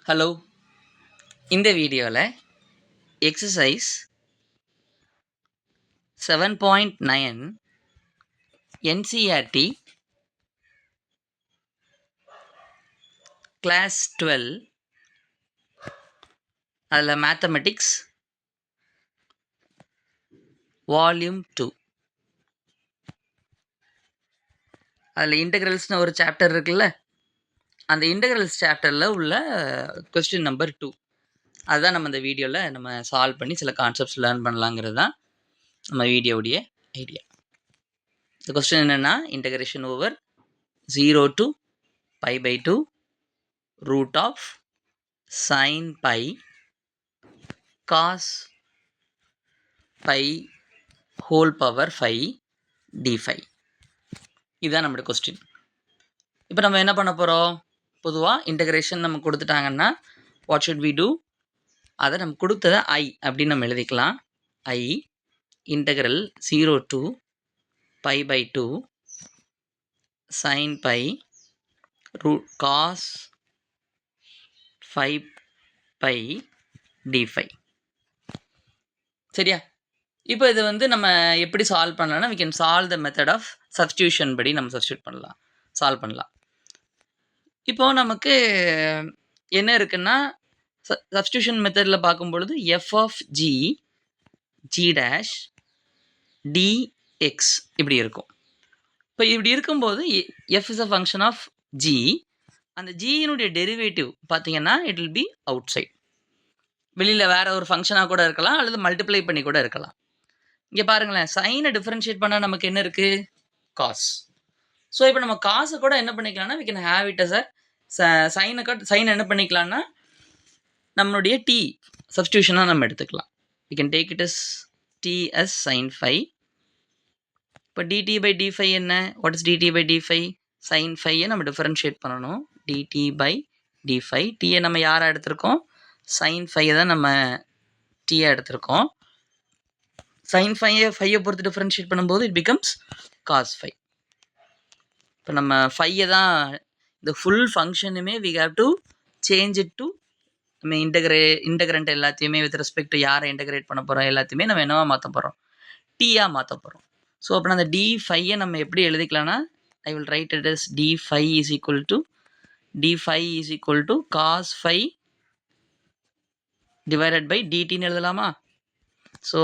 Hello, இந்த வீடியோவில் exercise 7.9 NCERT class 12 அதில் மேத்தமெட்டிக்ஸ் வால்யூம் 2 அதில் இன்டெக்ரல்ஸ்னு ஒரு சாப்டர் இருக்குல்ல, அந்த இன்டெக்ரல்ஸ் சாப்டரில் உள்ள கொஸ்டின் நம்பர் 2 அதுதான் நம்ம இந்த வீடியோவில் நம்ம சால்வ் பண்ணி சில கான்செப்ட்ஸ் லேர்ன் பண்ணலாங்கிறது தான் நம்ம வீடியோவுடைய ஐடியா. இந்த கொஸ்டின் என்னென்னா, integration over 0 to π/2 root of sin pi cos pi whole power 5 d5. இதுதான் நம்மளோட கொஸ்டின். இப்போ நம்ம என்ன பண்ண போகிறோம்? பொதுவாக இன்டெகிரேஷன் நம்ம கொடுத்துட்டாங்கன்னா வாட் ஷுட் வி டூ? அதை நம்ம கொடுத்ததை ஐ அப்படின்னு நம்ம எழுதிக்கலாம். ஐ integral 0 to π/2 sin pi root cos 5 pi d5. சரியா? இப்போ இது நம்ம எப்படி சால்வ் பண்ணலாம்னா, we can solve the method of substitution படி நம்ம சப்ஸ்டியூட் பண்ணலாம், சால்வ் பண்ணலாம். இப்போ நமக்கு என்ன இருக்குன்னா, சப்ஸ்டியூஷன் மெத்தடில் பார்க்கும்பொழுது F of G G dash DX இப்படி இருக்கும். இப்போ இப்படி இருக்கும்போது F is a function of G. அந்த ஜியினுடைய டெரிவேட்டிவ் பார்த்தீங்கன்னா it will be outside, வெளியில் வேற ஒரு ஃபங்க்ஷனாக கூட இருக்கலாம், அல்லது மல்டிப்ளை பண்ணி கூட இருக்கலாம். இங்கே பாருங்களேன், சைனை டிஃபரன்ஷியேட் பண்ணால் நமக்கு என்ன இருக்குது? காஸ். ஸோ இப்போ நம்ம காசை கூட என்ன பண்ணிக்கலாம்னா, we can have it as a சைனை என்ன பண்ணிக்கலாம்னா நம்மளுடைய டி சப்ஸ்டியூஷனாக நம்ம எடுத்துக்கலாம். we can take it as t as sin 5. இப்போ dt by d5 என்ன? what is dt by d5? sin 5 நம்ம டிஃபரன்ஷியேட் பண்ணணும். dt by d5, t நம்ம யாரை எடுத்திருக்கோம்? sin 5 தான் நம்ம t எடுத்திருக்கோம். sin 5 பொறுத்து டிஃபரன்ஷியேட் பண்ணும்போது இட் பிகம்ஸ் cos 5. இப்போ நம்ம 5 தான் இந்த ஃபுல் ஃபங்க்ஷனுமே we have to change it to நம்ம இன்டெகிரண்ட் எல்லாத்தையுமே வித் ரெஸ்பெக்ட் டு யாரை இன்டெகிரேட் பண்ண போகிறோம் எல்லாத்தையுமே நம்ம என்னவா மாற்ற போகிறோம்? டீயாக மாற்ற போகிறோம். ஸோ அப்போ அந்த d5 நம்ம எப்படி எழுதிக்கலாம்னா, I will write it as d5 is equal to cos 5 divided by dtன்னு எழுதலாமா? ஸோ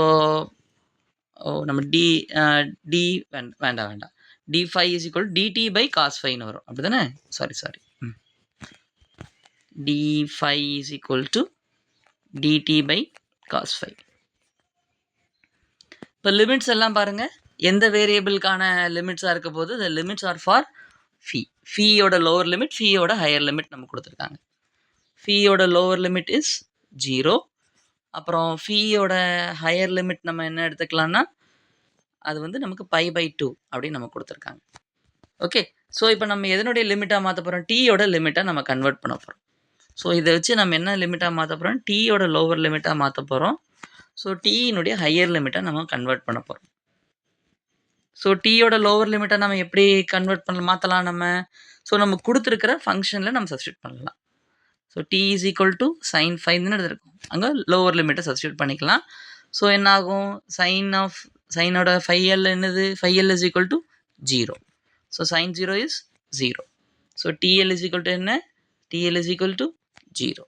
நம்ம d வேண்டாம் d5 is equal to dt by cos 5ன்னு வரும், அப்படி தானே? Sorry d5 is equal to dt by cos 5. இப்போ லிமிட்ஸ் எல்லாம் பாருங்கள், எந்த வேரியபிளுக்கான லிமிட்ஸாக இருக்க போது the limits are for phi. ஃபியோட லோவர் லிமிட், ஃபியோட ஹையர் லிமிட் நம்ம கொடுத்துருக்காங்க. ஃபியோட லோவர் லிமிட் இஸ் 0. அப்புறம் ஃபியோட ஹையர் லிமிட் நம்ம என்ன எடுத்துக்கலாம்னா, அது நமக்கு π/2 அப்படின்னு நம்ம கொடுத்துருக்காங்க. ஓகே, ஸோ இப்போ நம்ம எதனுடைய லிமிட்டாக மாற்ற போகிறோம்? டீயோட லிமிட்டாக நம்ம கன்வெர்ட் பண்ண போகிறோம். ஸோ இதை வச்சு நம்ம என்ன லிமிட்டாக மாற்ற போகிறோம்? டீயோட லோவர் லிமிட்டாக மாற்ற போகிறோம். ஸோ டீயினுடைய ஹையர் லிமிட்டை நம்ம கன்வெர்ட் பண்ண போகிறோம். ஸோ டீயோட லோவர் லிமிட்டை நம்ம எப்படி மாற்றலாம் நம்ம? ஸோ நம்ம கொடுத்துருக்கிற ஃபங்க்ஷனில் நம்ம சப்ஸ்டியூட் பண்ணலாம். So t is equal to sine 5ன்னு எடுத்துருக்கோம், அங்கே லோவர் லிமிட்டை சப்ஸ்டியூட் பண்ணிக்கலாம். ஸோ என்ன ஆகும்? சைனோட 5l என்னது? 5l is equal to 0. So sine 0 is 0. So tl is equal to என்ன? Tl is equal to 0.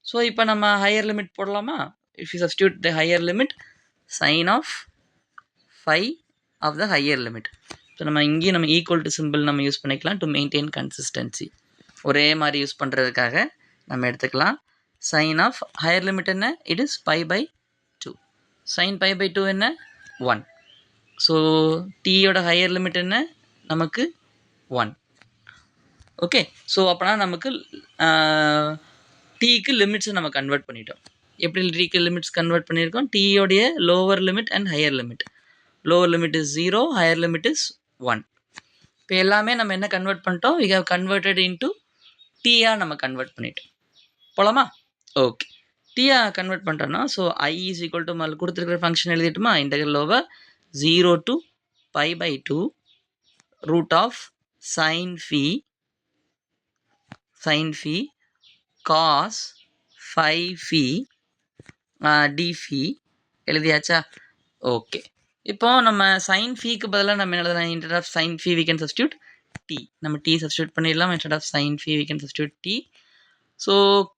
So இப்போ நம்ம ஹையர் லிமிட் போடலாமா? If you substitute the higher limit, sine of 5 of the higher limit. So நம்ம இங்கேயும் நம்ம equal to simple நம்ம use பண்ணிக்கலாம் to maintain consistency. ஒரே மாதிரி யூஸ் பண்ணுறதுக்காக நம்ம எடுத்துக்கலாம். சைன் ஆஃப் ஹையர் லிமிட் என்ன? It is π/2. சைன் π/2 என்ன? 1. ஸோ டீயோட ஹையர் லிமிட் என்ன? நமக்கு 1. ஓகே, ஸோ அப்போனா நமக்கு டீக்கு லிமிட்ஸை நம்ம கன்வெர்ட் பண்ணிட்டோம். எப்படி டீக்கு லிமிட்ஸ் கன்வெர்ட் பண்ணியிருக்கோம்? டீயோடைய lower limit and higher limit. Lower limit is 0, higher limit is 1. இப்போ எல்லாமே நம்ம என்ன கன்வெர்ட் பண்ணிட்டோம்? we have converted into டீயாக நம்ம கன்வெர்ட் பண்ணிட்டோம். போகலாமா? ஓகே, டீயாக கன்வெர்ட் பண்ணுறோன்னா, so I is equal to மேலே கொடுத்துருக்கிற ஃபங்க்ஷன் எழுதிட்டுமா, integral over 0 to π/2 root of sin phi cos phi phi d phi எழுதியாச்சா? ஓகே. இப்போ நம்ம சைன் ஃபீக்கு பதிலாக நம்ம என்ன எழுதலாம்? Instead of sine phi we can substitute t. நம்ம டி சப்ஸ்டியூட் பண்ணிடலாம். Instead of sine phi we can substitute t. So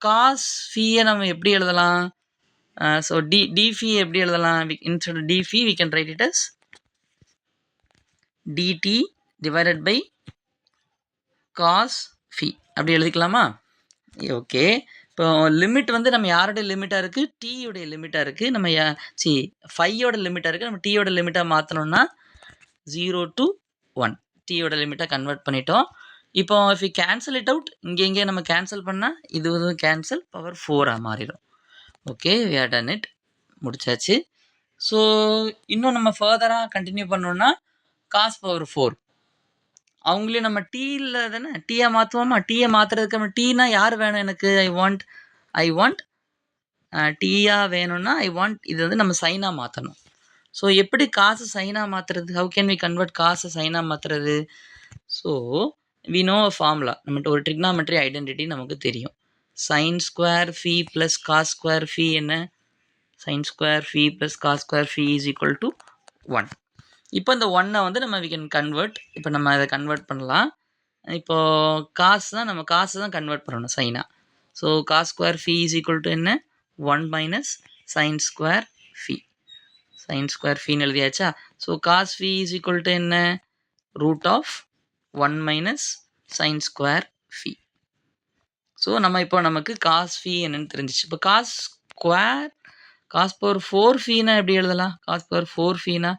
cos ஃபீயை நம்ம எப்படி எழுதலாம்? ஸோ டி ஃபி எப்படி எழுதலாம்? Instead of d phi we can write it as dt divided by cos phi அப்படி எழுதிக்கலாமா? Okay. இப்போ லிமிட் வந்து நம்ம யாருடைய லிமிட்டாக இருக்குது? டீயுடைய லிமிட்டாக இருக்குது. நம்ம ஃபையோட லிமிட்டாக இருக்குது. நம்ம டீயோட லிமிட்டாக மாற்றணும்னா 0 to 1 டீயோட லிமிட்டாக கன்வெர்ட் பண்ணிட்டோம். இப்போ if you cancel it out, இங்கே நம்ம கேன்சல் பண்ணால் இதுவும் கேன்சல் பவர் 4 மாறிடும். Okay, we are done it. முடிச்சாச்சு. ஸோ இன்னும் நம்ம ஃபர்தராக கண்டினியூ பண்ணோம்னா காஸ் பவர் 4 அவங்களையும் நம்ம டீயில் தானே டீயை மாற்றுவோமா? டீயை மாற்றுறதுக்கு நம்ம டீனா யார் வேணும் எனக்கு? ஐ வாண்ட் டீயா வேணும்னா இது வந்து நம்ம சைனாக மாற்றணும். ஸோ எப்படி காசு சைனாக மாற்றுறது? How can we convert cos சைனாக மாற்றுறது? So we know a formula. நம்மகிட்ட ஒரு ட்ரிக்னாமெட்ரி ஐடென்டிட்டி நமக்கு தெரியும். Sine square phi plus cos square phi என்ன? Sine square phi plus cos square phi is equal to 1. இப்போ இந்த 1 வந்து நம்ம வி கேன் கன்வெர்ட். இப்போ நம்ம அதை கன்வெர்ட் பண்ணலாம். இப்போது காசு தான் கன்வெர்ட் பண்ணணும் சைனா. So cos square phi is equal to என்ன? 1 minus sine square phi. Sine square ஃபீன்னு எழுதியாச்சா? So cos phi is equal to என்ன? Root of 1 minus sine square phi. So நமக்கு காஸ் ஃபி என்னன்னு தெரிஞ்சிச்சு. இப்போ காஸ் பவர் 4 ஃபீனா எப்படி எழுதலாம்? காஸ் பவர் 4 ஃபீனா,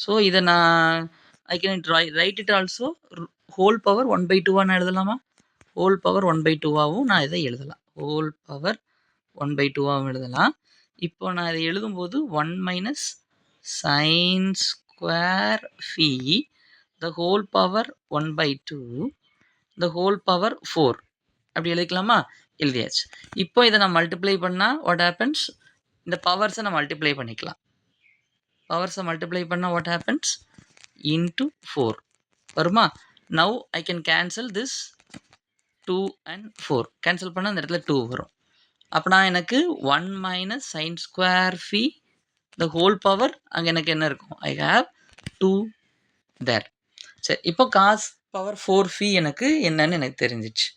ஸோ இதை நான் ஐ can write it also whole power 1/2 நான் எழுதலாமா? ஹோல் பவர் 1/2 நான் இதை எழுதலாம். ஹோல் பவர் 1/2 எழுதலாம். இப்போ நான் இதை எழுதும்போது 1 minus sine square phi the whole power 1/2 the whole power 4 அப்படி எழுதிக்கலாமா? எழுதியாச்சு. இப்போ இதை நான் மல்டிப்ளை பண்ணால் வாட் ஹேப்பன்ஸ்? இந்த பவர்ஸை நான் மல்டிப்ளை பண்ணிக்கலாம். பவர்ஸை மல்டிப்ளை பண்ணால் வாட் ஹேப்பன்ஸ்? இன்ட்டு 4 வருமா? Now I can cancel this 2 and 4. Cancel பண்ணால் அந்த இடத்துல 2 வரும். அப்படின்னா எனக்கு 1 minus sine square phi the whole power அங்கே எனக்கு என்ன இருக்கும்? ஐ ஹாவ் 2 தேர். சரி, இப்போ காஸ் பவர் 4 ஃபி எனக்கு என்னன்னு எனக்கு தெரிஞ்சிச்சு.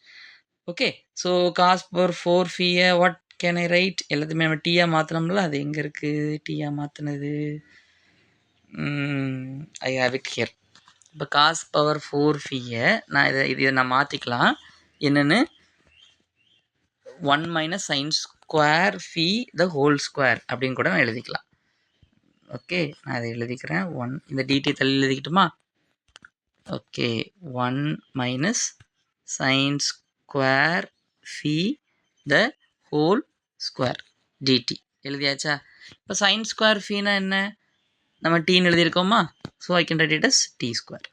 ஓகே, ஸோ காஸ் பவர் 4 ஃபீயை வாட் கேன் ஐ ரைட்? எல்லாத்தையுமே நம்ம டீயாக மாற்றினோம்ல, அது எங்கே இருக்குது? டீயாக மாற்றினது ஐ ஹாவ் இட் ஹியர். இப்போ காஸ் பவர் 4 ஃபீயை நான் இதை நான் மாற்றிக்கலாம். என்னென்னு 1 minus sine square phi the whole square அப்படின்னு கூட நான் எழுதிக்கலாம். ஓகே, நான் அதை எழுதிக்கிறேன். 1 இந்த டிடி தள்ளி எழுதிக்கிட்டுமா? Okay, 1 minus sine square phi the whole square dt எழுதியாச்சா? இப்போ சைன் ஸ்கொயர் ஃபீனா என்ன? நம்ம டீன்னு எழுதியிருக்கோமா? So I can write it as t square.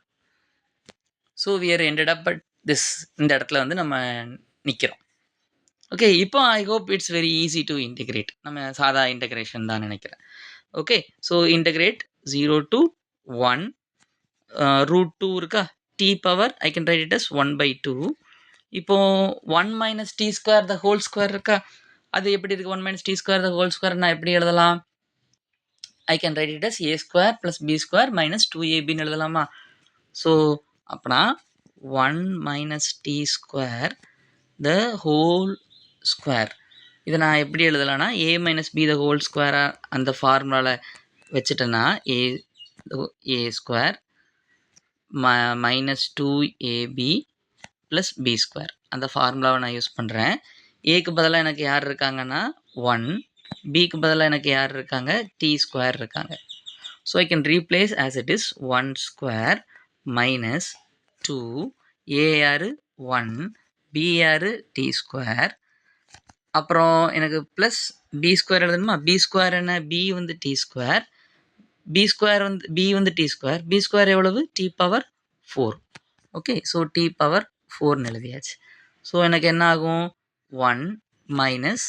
So we are ended up at this. இந்த இடத்துல வந்து நம்ம நிற்கிறோம். ஓகே, இப்போ I hope it's very easy to integrate. நம்ம சாதா இன்டகிரேஷன் தான் நினைக்கிறேன். Okay, so integrate 0 to 1 root 2 இருக்கா? T power I can write it as 1/2. இப்போ 1 minus t square the whole square இருக்கா? அது எப்படி இருக்குது? 1 minus t square the whole square நான் எப்படி எழுதலாம்? I can write it as a square plus b square minus 2ab எழுதலாமா? So அப்படின்னா 1 minus t square the whole square இதை நான் எப்படி எழுதலாம்னா a minus b the whole ஸ்கொயராக அந்த ஃபார்முலாவில் வச்சுட்டேன்னா a square minus 2ab plus b square அந்த ஃபார்முலாவை நான் யூஸ் பண்ணுறேன். ஏக்கு பதிலாக எனக்கு யார் இருக்காங்கன்னா 1, பிக்கு பதிலாக எனக்கு யார் இருக்காங்க? டி ஸ்கொயர் இருக்காங்க. So I can replace as it is 1 square minus 2 a யார் 1 பி யார் டி ஸ்கொயர். அப்புறம் எனக்கு ப்ளஸ் பி ஸ்கொயர் எழுதணுமா? பி ஸ்கொயர் என்ன? பி வந்து டி ஸ்கொயர், பி ஸ்கொயர் வந்து பி வந்து டி ஸ்கொயர். பி ஸ்கொயர் எவ்வளவு? T power 4. Okay, so t power 4ன்னு எழுதியாச்சு. ஸோ எனக்கு என்ன ஆகும்? 1 minus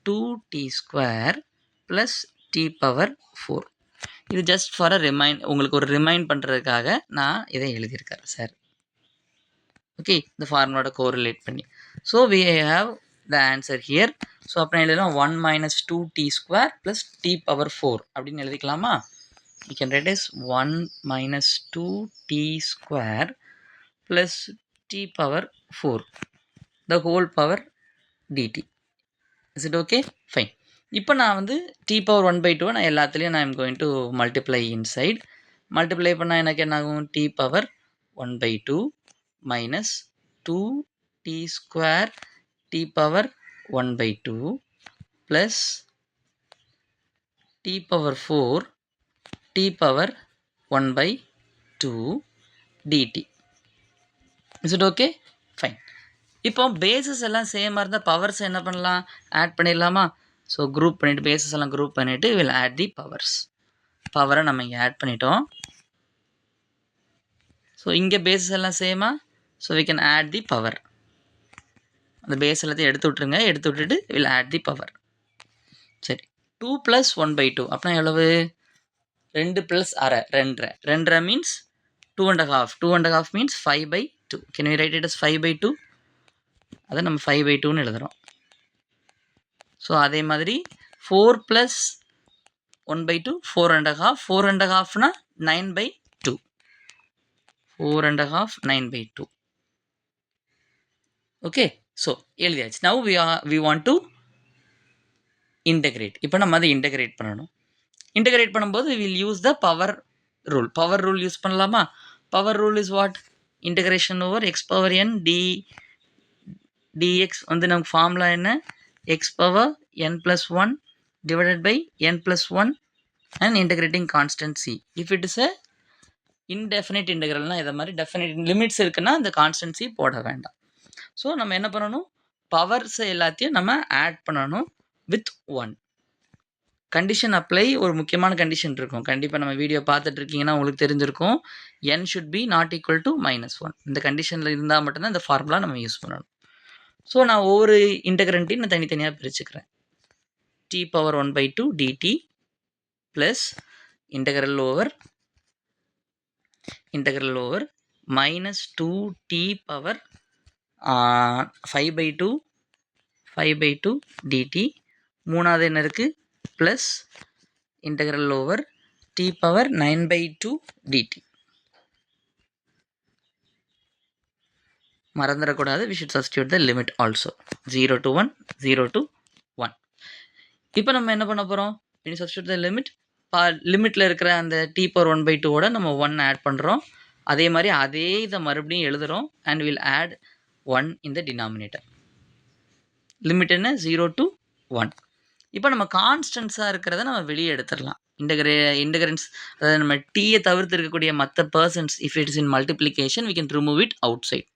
2t square plus t power 4. இது ஜஸ்ட் ஃபார் உங்களுக்கு ஒரு ரிமைண்ட் பண்ணுறதுக்காக நான் இதை எழுதியிருக்கேன் சார். ஓகே, இந்த ஃபார்முலாவோட கோரிலேட் பண்ணி. So we have the answer here. So அப்புறம் எழுதலாம் 1 minus 2t square plus t power 4 அப்படின்னு எழுதிக்கலாமா? You can write as 1 minus 2t square plus t power 4 the whole power dt. Is it okay? Fine. இப்போ நான் வந்து t power 1/2 நான் எல்லாத்துலேயும் நான் am going to multiply inside. Multiply பண்ணால் எனக்கு என்ன ஆகும்? t power 1/2 minus 2t square t power 1/2 plus t power 4 t power 1/2 dt. Is it okay? Fine. இப்போ பேசஸ் எல்லாம் சேமாக இருந்தால் பவர்ஸ் என்ன பண்ணலாம்? ஆட் பண்ணிடலாமா? ஸோ குரூப் பண்ணிவிட்டு பேசஸ் எல்லாம் குரூப் பண்ணிவிட்டு வில் ஆட் தி பவர்ஸ். பவரை நம்ம இங்கே ஆட் பண்ணிட்டோம். ஸோ இங்கே பேசஸ் எல்லாம் சேமா, so we can add the power. அந்த பேஸ் எல்லாத்தையும் எடுத்து விட்ருங்க. எடுத்து விட்டுட்டு வில் ஆட் தி பவர். சரி, 2 + 1/2 அப்படின்னா எவ்வளவு? 2 + அரை 2.5. 2.5 means 2.5. 2.5 means 5/2. Can we write it as 5/2? அதை நம்ம 5/2ன்னு எழுதுகிறோம். ஸோ அதே மாதிரி 4 + 1/2 4.5. 4.5னா 9/2. 4.5 9/2. ஓகே, ஸோ எழுதியாச்சு. Now we want to integrate. இப்போ நம்ம அதை இன்டெகிரேட் பண்ணணும். இன்டெகிரேட் பண்ணும்போது we will use the power rule. Power rule use பண்ணலாமா? Power rule is what? Integration over x power n dx வந்து நமக்கு ஃபார்முலா என்ன? x power n plus 1 divided by n plus 1 and integrating constant c. If it is a indefinite integral, இதை மாதிரி definite limits இருக்குன்னா அந்த constant c போட வேண்டாம். So நம்ம என்ன பண்ணணும்? பவர்ஸ் எல்லாத்தையும் நம்ம ஆட் பண்ணணும் வித் 1. Condition apply. ஒரு முக்கியமான கண்டிஷன் இருக்கும். கண்டிப்பாக நம்ம வீடியோ பார்த்துட்டு இருக்கீங்கன்னா உங்களுக்கு தெரிஞ்சிருக்கும். n should be not equal to -1. இந்த கண்டிஷனில் இருந்தால் மட்டும்தான் இந்த ஃபார்முலா நம்ம யூஸ் பண்ணணும். ஸோ நான் ஒவ்வொரு இன்டெகிரண்ட்டையும் நான் தனித்தனியாக பிரிச்சுக்கிறேன். t power 1/2 dt plus integral over minus 2t power 5/2 dt. மூணாவது என்ன இருக்குது? Plus integral over t power 9/2 dt. மறந்துடக்கூடாது. we should substitute the limit also. 0 to 1, 0 to 1. இப்போ நம்ம என்ன பண்ண போகிறோம்? when you substitute the limit, லிமிட்டில் இருக்கிற அந்த t power 1/2ஓட நம்ம 1 ஆட் பண்ணுறோம். அதே மாதிரி அதே இதை மறுபடியும் எழுதுகிறோம். and we'll add 1 in the denominator. Limit என்ன? 0 to 1. இப்போ நம்ம கான்ஸ்டன்ஸாக இருக்கிறத நம்ம வெளியே எடுத்துடலாம். இன்டெகிரன்ஸ், அதாவது நம்ம டீயை தவிர்த்து இருக்கக்கூடிய மற்ற persons, if it is in multiplication we can remove it outside.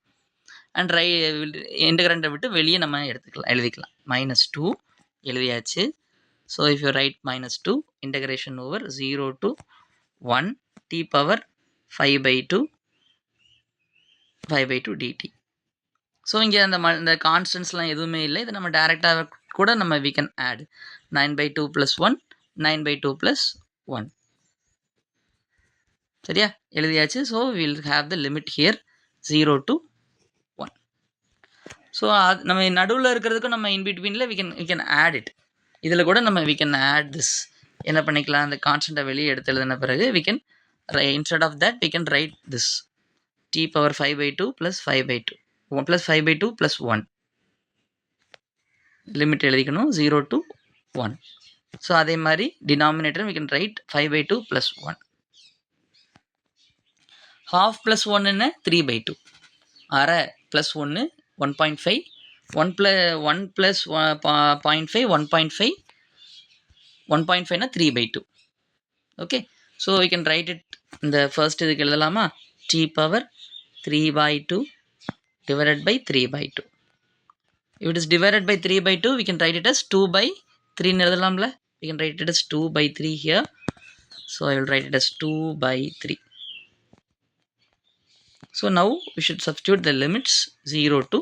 And இன்டெகிரண்ட்டை விட்டு வெளியே நம்ம எழுதிக்கலாம். -2 எழுதியாச்சு. So if you write -2 integration over 0 to 1 t power 5/2 dt. So இங்கே இந்த கான்ஸ்டன்ஸ்லாம் எதுவுமே இல்லை. இதை நம்ம டேரெக்டாக கூட நம்ம we can add 9/2 + 1 9/2 + 1. சரியா? எழுதியாச்சு. So we'll have the limit here 0 to 1. So நம்ம நடுவில் இருக்கிறதுக்கும் நம்ம இன்பிட்வீனில் we can add it. இதில் கூட நம்ம we can add this. என்ன பண்ணிக்கலாம்? அந்த கான்ஸ்டண்ட்டை வெளியே எடுத்து எழுதின பிறகு we can instead of that we can write this t power 5/2 plus 5/2 1 plus 5/2 plus 1. Limit எழுதிக்கணும் 0 to 1. ஸோ அதே மாதிரி denominator we can write 5/2 plus 1. half plus 1 என்ன? 3/2. அரை plus 1 1.5. 1 plus 0.5 1.5. 1.5 னா 3/2. Okay, so we can write it இந்த first இதுக்கு எழுதலாமா? t power 3/2 divided by 3/2. If it is divided by 3/2 we can write it as 2/3 எழுதலாம்ல. we can write it as 2/3 here. So I will write it as 2/3. So now we should substitute the limits 0 to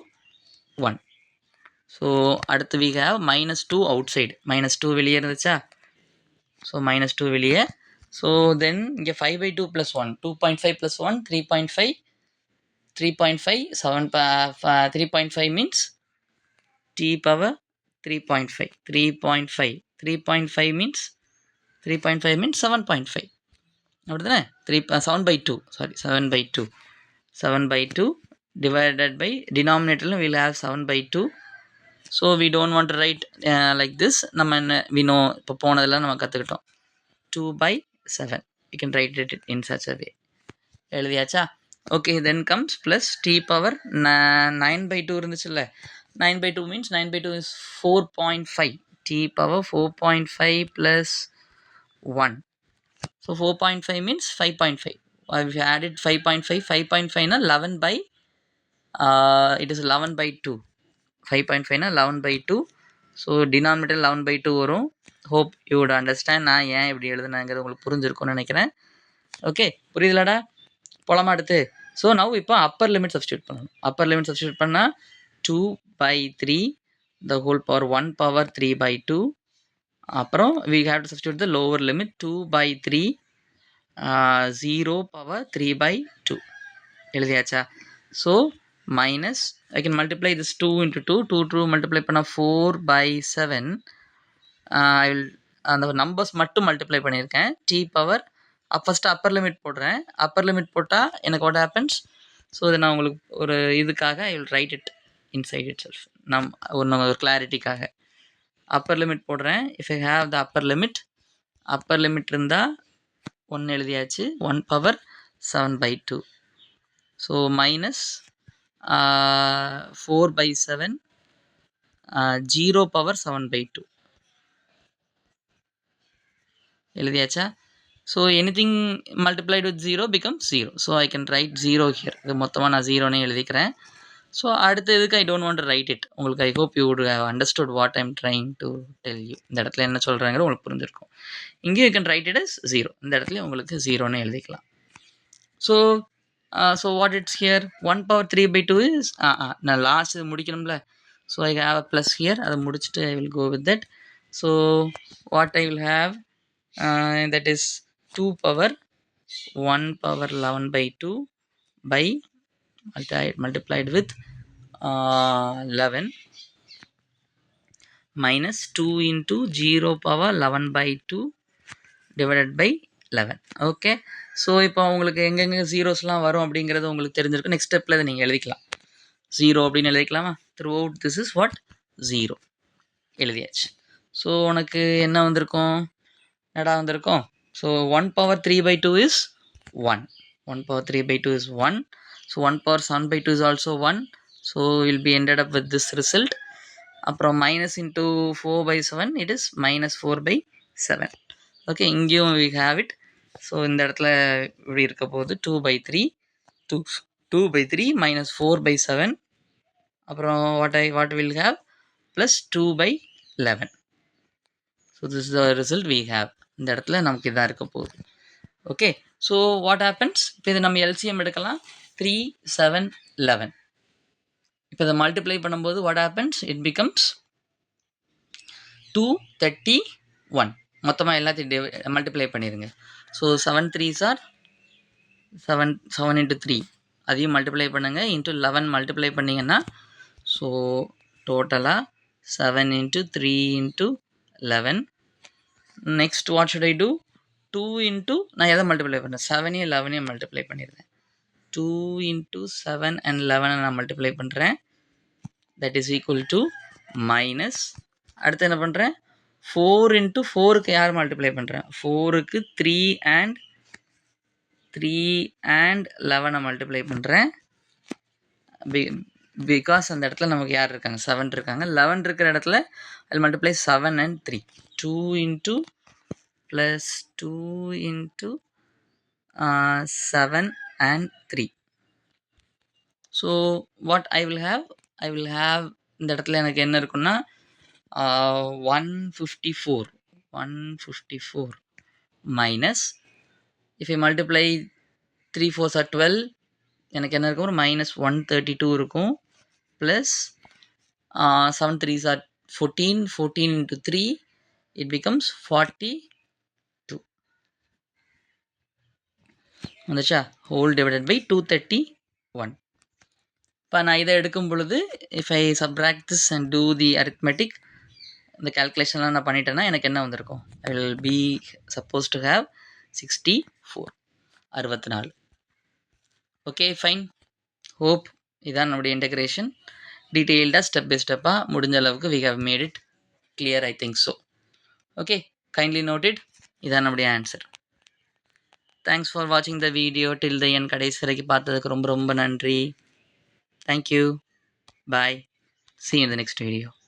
1. So அடுத்து we have -2 outside. -2 வெளியே இருந்துச்சா? So -2 வெளியே. So then இங்கே 5/2 plus 1 2.5 plus 1 3.5 3.5, 3.5 means t power 3.5. 3.5. 3.5 means 7.5. அப்படிதானே 7 by 2. Sorry, 7 by 2. 7 by 2 divided by denominator we'll have 7 by 2. So we don't want to write like this. நம்ம என்ன we know இப்போ போனதெல்லாம் நம்ம கற்றுக்கிட்டோம். 2 by 7. You can write it in such a way. எழுதியாச்சா? Okay, then comes plus t power 9 by 2 இருந்துச்சுல்ல. 9 by 2 means 9 by 2 is 4.5. t power 4.5 plus 1. So 4.5 means 5.5. If you added 5.5, 5.5 na 11 by it is 11 by 2. 5.5 na 11 by 2. So denominator 11 by 2 வரும். Hope you would understand. நான் ஏன் இப்படி எழுதுனாங்கிறது உங்களுக்கு புரிஞ்சிருக்கும்னு நினைக்கிறேன். Okay, புரியுதுலடா? போலாமா அடுத்து? ஸோ நவ் இப்போ அப்பர் லிமிட் சப்ஸ்டியூட் பண்ணணும். அப்பர் லிமிட் சப்ஸ்டியூட் பண்ணால் 2 by 3 the whole power 1 power 3 by 2. அப்புறம் we have to substitute the lower limit 2 by 3 0 power 3 by 2. எழுதியாச்சா? So minus I can multiply this 2 into 2. 2 multiply பண்ணால் 4 by 7. I will அந்த numbers மட்டும் multiply பண்ணியிருக்கேன். T power first upper limit போடுறேன். Upper limit போட்டால் எனக்கு what happens? So இது நான் உங்களுக்கு ஒரு இதுக்காக I will write it inside itself. ஒரு கிளாரிட்டிக்காக அப்பர் லிமிட் போடுறேன். If I have the upper limit இருந்தால் 1 எழுதியாச்சு. 1 power 7 by 2. So minus 4 by 7 0 power 7 by 2. எழுதியாச்சா? So anything multiplied with 0 becomes 0. So I can write 0 here. இது மொத்தமாக நான் 0னே எழுதிக்கிறேன். ஸோ அடுத்த இதுக்கு I don't want to write it. உங்களுக்கு I hope you would have understood what I'm trying to tell you. இந்த இடத்துல என்ன சொல்கிறாங்கிறது உங்களுக்கு புரிஞ்சிருக்கும். இங்கேயும் you can write it as 0. இந்த இடத்துல உங்களுக்கு 0னே எழுதிக்கலாம். So what it's here 1 power 3 by 2 is நான் லாஸ்ட் இது முடிக்கணும்ல. So I have a plus here. அதை முடிச்சுட்டு I will go with that. So what I will have that is 2 power 1 power 11 by 2 by multiplied with 11 minus 2 into 0 power 11 by 2 divided by 11. Okay, so இப்போ உங்களுக்கு எங்கெங்கே ஜீரோஸ்லாம் வரும் அப்படிங்கிறது உங்களுக்கு தெரிஞ்சிருக்கு. Next ஸ்டெப்பில் இதை நீங்கள் எழுதிக்கலாம். 0 அப்படின்னு எழுதிக்கலாமா? Throughout this is what 0 எழுதியாச்சு. ஸோ உனக்கு என்ன வந்திருக்கும்? என்னடா வந்திருக்கும்? So 1 power 3 by 2 is 1. 1 power 3 by 2 is 1. So 1 power 7 by 2 is also 1. So we'll be ended up with this result. அப்புறம் minus into 4 by 7 it is minus 4 by 7. Okay, இங்கேயும் we have it. So இந்த இடத்துல இப்படி இருக்க போகுது 2 by 3 2 by 3 minus 4 by 7. அப்புறம் what will have plus 2 by 11. So this is the result we have. இந்த இடத்துல நமக்கு இதான் இருக்க போகுது. Okay, so what happens? இப்போ இது நம்ம எல்சிஎம் எடுக்கலாம். 3 7 11. இப்போ இதை மல்டிப்ளை பண்ணும்போது வாட் ஹேப்பன்ஸ்? It becomes 231. மொத்தமாக எல்லாத்தையும் மல்டிப்ளை பண்ணிடுங்க. So 7 3s are 7 into 3. அதையும் மல்டிப்ளை பண்ணுங்க. இன்ட்டு 11 மல்டிப்ளை பண்ணிங்கன்னா ஸோ டோட்டலாக 7 into 3 into 11. Next what should I do? 2 into நான் எதை மல்டிப்ளை பண்ணுறேன்? 7 11 மல்டிப்ளை பண்ணிடுறேன். 2 into 7 and 11 நான் மல்டிப்ளை பண்ணுறேன். That is equal to minus அடுத்து என்ன பண்ணுறேன்? 4 into 4க்கு யார் மல்டிப்ளை பண்ணுறேன்? 4க்கு 3 and 11 மல்டிப்ளை பண்ணுறேன். பிகாஸ் அந்த இடத்துல நமக்கு யார் இருக்காங்க? 7 இருக்காங்க. 11 இருக்கிற இடத்துல I'll multiply 7 and 3. 2 into plus 2 into 7 and 3. So what I will have இந்த இடத்துல எனக்கு என்ன இருக்குன்னா 154 minus if I multiply 3 4s are 12 எனக்கு என்ன இருக்கும்? minus 132 இருக்கும். plus 7 3s are 14 into 3 it becomes 42 வந்துச்சா? whole divided by 231. இப்போ நான் இதை எடுக்கும் பொழுது if I subtract this and do the arithmetic, இந்த கேல்குலேஷன்லாம் நான் பண்ணிட்டேன்னா எனக்கு என்ன வந்திருக்கும்? I will be supposed to have 64, 64. Okay fine. Hope இதான் நம்முடைய இன்டகிரேஷன். டீட்டெயில்டாக ஸ்டெப் பை ஸ்டெப்பாக முடிஞ்ச அளவுக்கு we have made it clear, I think so. Okay, kindly noted. இதான் நம்முடைய ஆன்சர். தேங்க்ஸ் ஃபார் வாட்சிங் த வீடியோ டில் த என் கடைசி வரைக்கும் பார்த்ததுக்கு ரொம்ப ரொம்ப நன்றி. Thank you. Bye. See you in the next video.